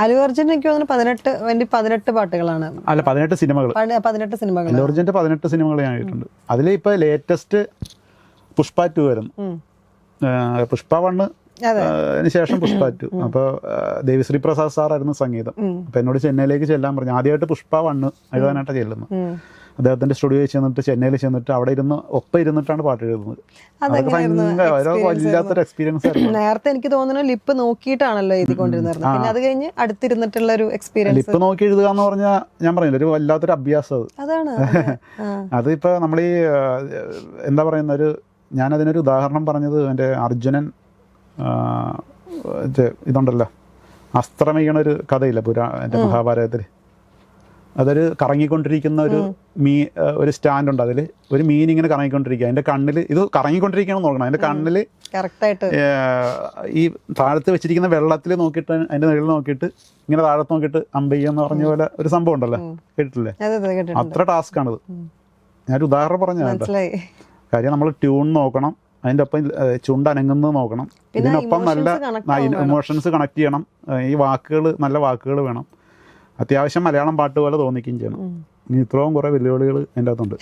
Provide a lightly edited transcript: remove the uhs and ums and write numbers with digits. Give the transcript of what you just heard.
അല്ലു അർജുൻ എനിക്ക് തോന്നുന്നു 18 പാട്ടുകളാണ്. അല്ല 18 സിനിമകൾ. 18 സിനിമകൾ. അല്ലു അർജുൻ്റെ 18 സിനിമകൾ ഞാൻ കേട്ടിട്ടുണ്ട്. അതിൽ ഇപ്പോൾ ലേറ്റസ്റ്റ് പുഷ്പ 2 വരുന്നു. പുഷ്പ 1 ശേഷം പുഷ്പ 2. അപ്പോൾ ദേവിശ്രീ പ്രസാദ് സാറായിരുന്നു സംഗീതം. അപ്പോൾ എന്നോട് ചെന്നൈയിലേക്ക് ചെല്ലാൻ പറഞ്ഞു. ആദ്യമായിട്ട് പുഷ്പ 1 എഴുതാനായിട്ടാണ് ചെല്ലുന്നത്. അദ്ദേഹത്തിന്റെ സ്റ്റുഡിയോയിൽ ചെന്നിട്ട് ചെന്നൈയിൽ ചെന്നിട്ട് അവിടെ ഇരുന്നിട്ടാണ് പാട്ട് എഴുതുന്നത്. വല്ലാത്തൊരു എക്സ്പീരിയൻസ് ആയിരുന്നു. നേരത്തെ എനിക്ക് തോന്നുന്നു ലിപ്പ് നോക്കിയിട്ടാണല്ലോ എഴുതിക്കൊണ്ടിരുന്നത്. പിന്നെ അത് കഴിഞ്ഞ് അടുത്തിരുന്നിട്ടുള്ള ഒരു എക്സ്പീരിയൻസ്. ലിപ്പ് നോക്കി എഴുതുക എന്ന് പറഞ്ഞാൽ ഞാൻ പറഞ്ഞില്ല, ഒരു വല്ലാത്തൊരു അഭ്യാസം അതാണ്. അതിപ്പോ നമ്മൾ ഈ എന്താ പറയുന്ന ഞാനതിനൊരു ഉദാഹരണം പറഞ്ഞത് എൻ്റെ അർജുനൻ ഇതുണ്ടല്ലോ, അസ്ത്രമീണ ഒരു കഥയില്ല എൻ്റെ മഹാഭാരതത്തിൽ. അതൊരു കറങ്ങിക്കൊണ്ടിരിക്കുന്ന ഒരു സ്റ്റാൻഡ് ഉണ്ട്. അതിൽ ഒരു മീൻ ഇങ്ങനെ കറങ്ങിക്കൊണ്ടിരിക്കുക. അതിൻ്റെ കണ്ണിൽ ഇത് കറങ്ങിക്കൊണ്ടിരിക്കുകയാണെന്ന് നോക്കണം. അതിൻ്റെ കണ്ണിൽ ഈ താഴത്ത് വെച്ചിരിക്കുന്ന വെള്ളത്തിൽ നോക്കിയിട്ട് അതിൻ്റെ നിഴൽ നോക്കിയിട്ട് ഇങ്ങനെ താഴത്ത് നോക്കിയിട്ട് അമ്പയ്യെന്ന് പറഞ്ഞ പോലെ ഒരു സംഭവം ഉണ്ടല്ലോ, കേട്ടിട്ടില്ലേ? അത്ര ടാസ്ക്കാണിത്. ഞാനൊരു ഉദാഹരണം പറഞ്ഞതാണ്. കാര്യം നമ്മൾ ട്യൂൺ നോക്കണം, അതിൻ്റെ ഒപ്പം ചുണ്ട് അനങ്ങുന്നത് നോക്കണം, ഇതിനൊപ്പം നല്ല ഇമോഷൻസ് കണക്ട് ചെയ്യണം, ഈ വാക്കുകൾ നല്ല വാക്കുകൾ വേണം, അത്യാവശ്യം മലയാളം പാട്ട് പോലെ തോന്നിക്കുകയും ചെയ്യണം. ഇത്രയും കുറേ വെല്ലുവിളികൾ എൻ്റെ അകത്തുണ്ട്.